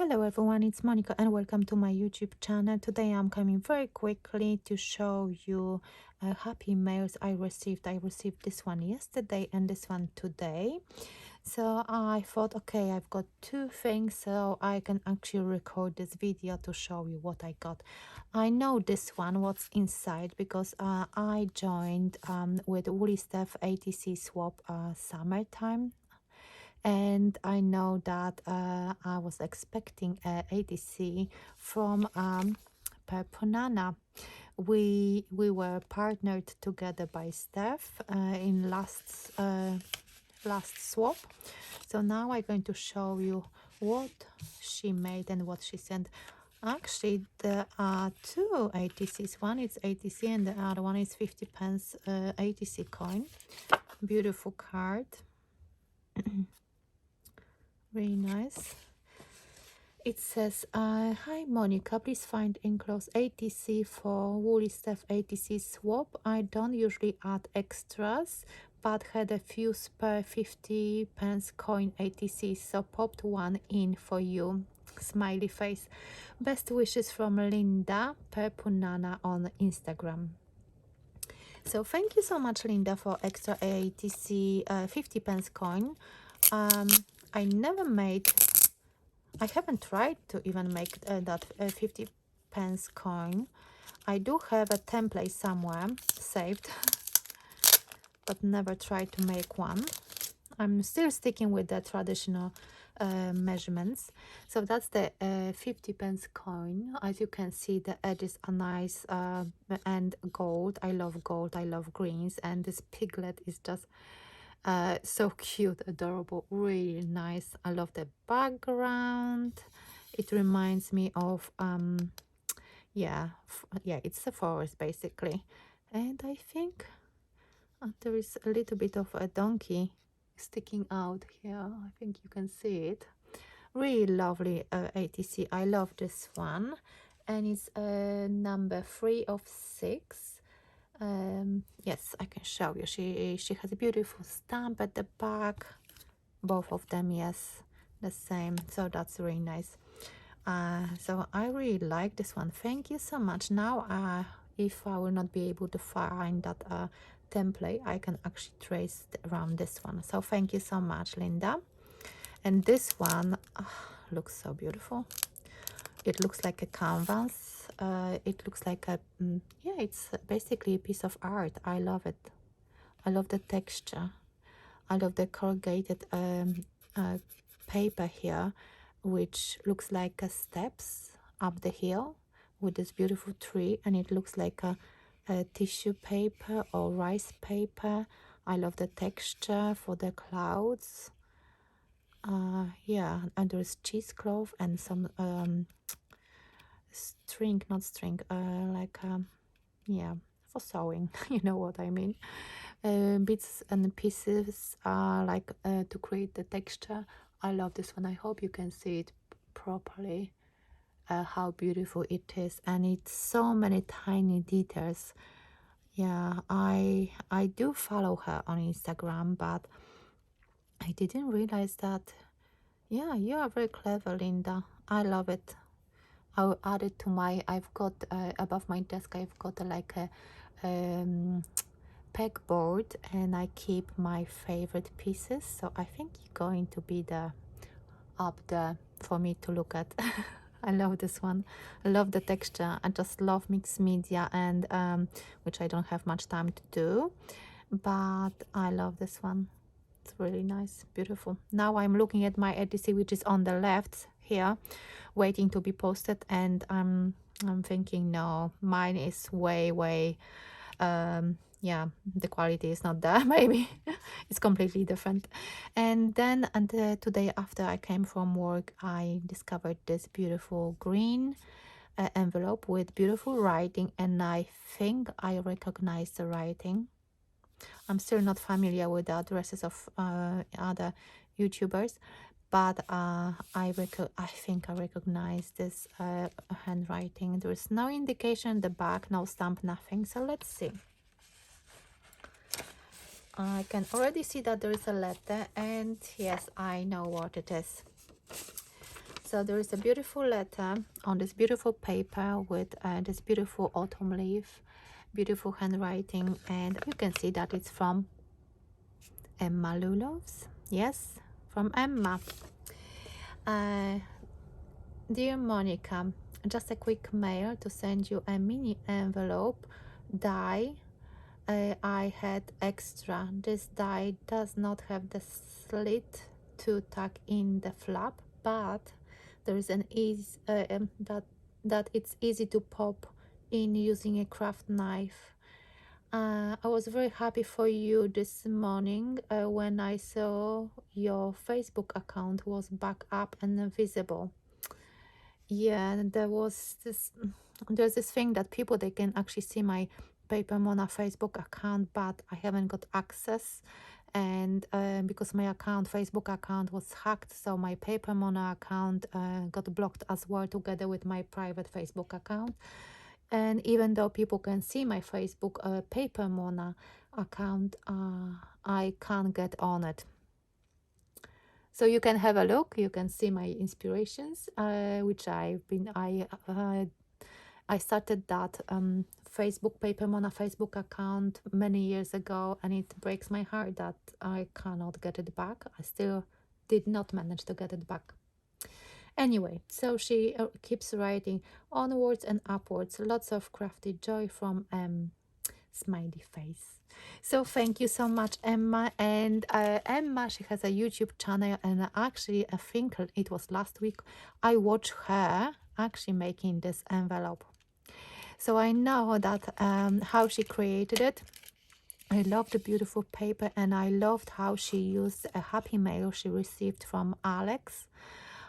Hello everyone, it's Monica and welcome to my YouTube channel. Today I'm coming very quickly to show you happy mails I received. I received this one yesterday and this one today. So I thought, okay, I've got two things, so I can actually record this video to show you what I got. I know this one, what's inside, because I joined with Woolly Stuff ATC swap summertime. And I know that I was expecting a ATC from paperMona. We were partnered together by Steph in last swap. So now I'm going to show you what she made and what she sent. Actually, there are two ATCs. One is ATC and the other one is 50 pence ATC coin. Beautiful card. Very nice. It says, hi Monica, please find enclosed ATC for Woolly Stuff ATC swap. I don't usually add extras, but had a few spare 50 pence coin ATC, so popped one in for you. Smiley face. Best wishes from Linda, paperMona on Instagram. So thank you so much, Linda, for extra ATC 50 pence coin. I never made, I haven't tried to even make that 50 pence coin. I do have a template somewhere saved, but never tried to make one. I'm still sticking with the traditional measurements. So that's the 50 pence coin. As you can see, the edges are nice and gold. I love gold, I love greens, and this piglet is just so cute, adorable, really nice. I love the background. It reminds me of yeah, it's a forest basically. And I think there is a little bit of a donkey sticking out here. I think you can see it. Really lovely ATC. I love this one, and it's number 3 of 6. Yes, I can show you. She has a beautiful stamp at the back. Both of them, yes, the same. So that's really nice. So I really like this one. Thank you so much. Now if I will not be able to find that template, I can actually trace around this one. So thank you so much, Linda. And this one looks so beautiful. It looks like a canvas. It looks like a yeah, it's basically a piece of art. I love it. I love the texture. I love the corrugated paper here, which looks like steps up the hill with this beautiful tree, and it looks like a tissue paper or rice paper. I love the texture for the clouds. Yeah, and there's cheesecloth and some string, not string, like yeah, for sewing. You know what I mean. Bits and pieces like to create the texture. I love this one. I hope you can see it properly, how beautiful it is, and it's so many tiny details. Yeah, I do follow her on Instagram, but I didn't realize that. Yeah, you are very clever, Linda. I love it. I'll add it to my, I've got above my desk, I've got like a pegboard, and I keep my favorite pieces. So I think it's going to be the up there for me to look at. I love this one. I love the texture. I just love mixed media, and which I don't have much time to do, but I love this one. It's really nice, beautiful. Now I'm looking at my ATC, which is on the left here, waiting to be posted, and I'm thinking, no, mine is way yeah, the quality is not there. Maybe it's completely different. And then today after I came from work, I discovered this beautiful green envelope with beautiful writing, and I think I recognize the writing. I'm still not familiar with the addresses of other YouTubers, but I think I recognize this handwriting. There is no indication in the back, no stamp, nothing. So let's see. I can already see that there is a letter, and yes, I know what it is. So there is a beautiful letter on this beautiful paper with this beautiful autumn leaf, beautiful handwriting, and you can see that it's from Emma Lulovs. Yes, from Emma. Uh, Dear Monica, just a quick mail to send you a mini envelope die I had extra. This die does not have the slit to tuck in the flap, but there is an ease that it's easy to pop in using a craft knife. I was very happy for you this morning when I saw your Facebook account was back up and visible. Yeah, there's this thing that people, they can actually see my paperMona Facebook account, but I haven't got access, and because my Facebook account was hacked, so my paperMona account got blocked as well, together with my private Facebook account. And even though people can see my Facebook paperMona account, I can't get on it. So you can have a look. You can see my inspirations, which I started that Facebook paperMona Facebook account many years ago, and it breaks my heart that I cannot get it back. I still did not manage to get it back. Anyway, so she keeps writing onwards and upwards. Lots of crafty joy from smiley face. So thank you so much, Emma. And Emma, she has a YouTube channel, and actually I think it was last week I watched her actually making this envelope. So I know that how she created it. I love the beautiful paper, and I loved how she used a happy mail she received from Alex.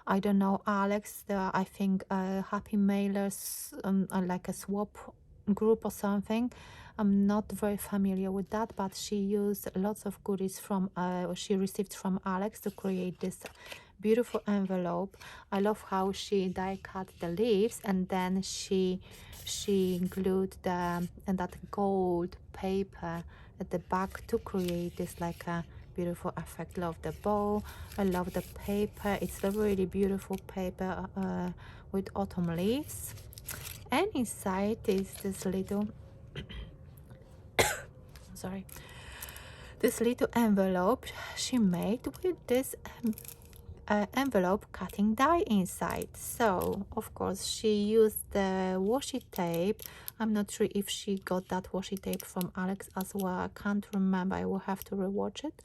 I don't know Alex, I think happy mailers are like a swap group or something. I'm not very familiar with that, but she used lots of goodies from she received from Alex to create this beautiful envelope. I love how she die cut the leaves, and then she glued the and that gold paper at the back to create this like a beautiful effect. Love the bow, I love the paper. It's a really beautiful paper with autumn leaves, and inside is this little sorry, this little envelope she made with this envelope cutting die inside. So of course she used the washi tape. I'm not sure if she got that washi tape from Alex as well. I can't remember. I will have to rewatch it.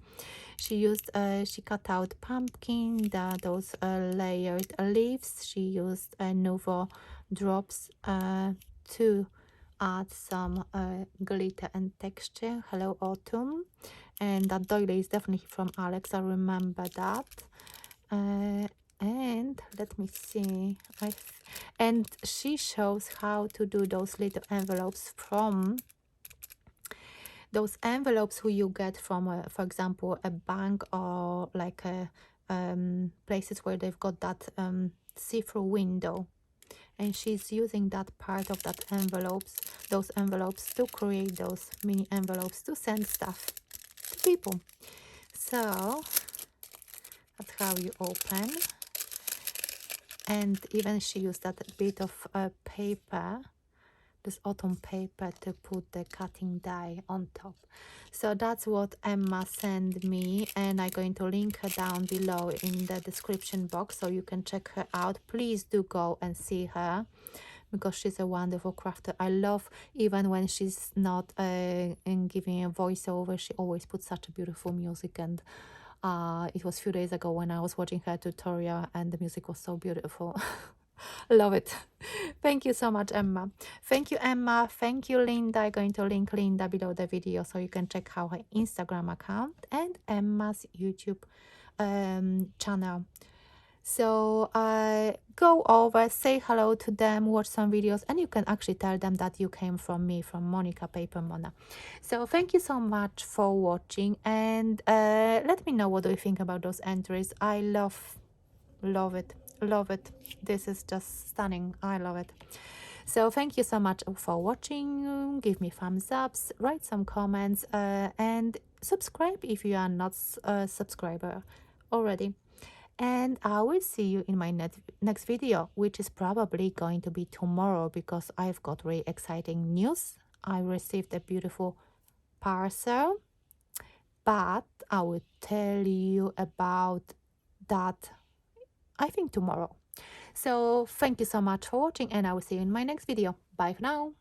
She used she cut out pumpkin, those layered leaves. She used Nouveau drops to add some glitter and texture. Hello Autumn. And that doily is definitely from Alex. I remember that. And let me see, and she shows how to do those little envelopes from those envelopes who you get from for example a bank, or like a places where they've got that see-through window, and she's using that part of that those envelopes to create those mini envelopes to send stuff to people. So that's how you open. And even she used that bit of paper, this autumn paper, to put the cutting die on top. So that's what Emma sent me, and I'm going to link her down below in the description box so you can check her out. Please do go and see her, because she's a wonderful crafter. I love, even when she's not in giving a voiceover, she always puts such a beautiful music. And it was a few days ago when I was watching her tutorial, and the music was so beautiful. Love it. Thank you so much, Emma. Thank you, Emma. Thank you, Linda. I'm going to link Linda below the video so you can check out her Instagram account and Emma's YouTube channel. So go over, say hello to them, watch some videos, and you can actually tell them that you came from me, from Monika paperMona. So thank you so much for watching, and let me know what do you think about those entries. I love it. This is just stunning. I love it. So thank you so much for watching. Give me thumbs ups, write some comments, and subscribe if you are not a subscriber already. And I will see you in my next video, which is probably going to be tomorrow because I've got really exciting news. I received a beautiful parcel, but I will tell you about that, I think, tomorrow. So thank you so much for watching, and I will see you in my next video. Bye for now.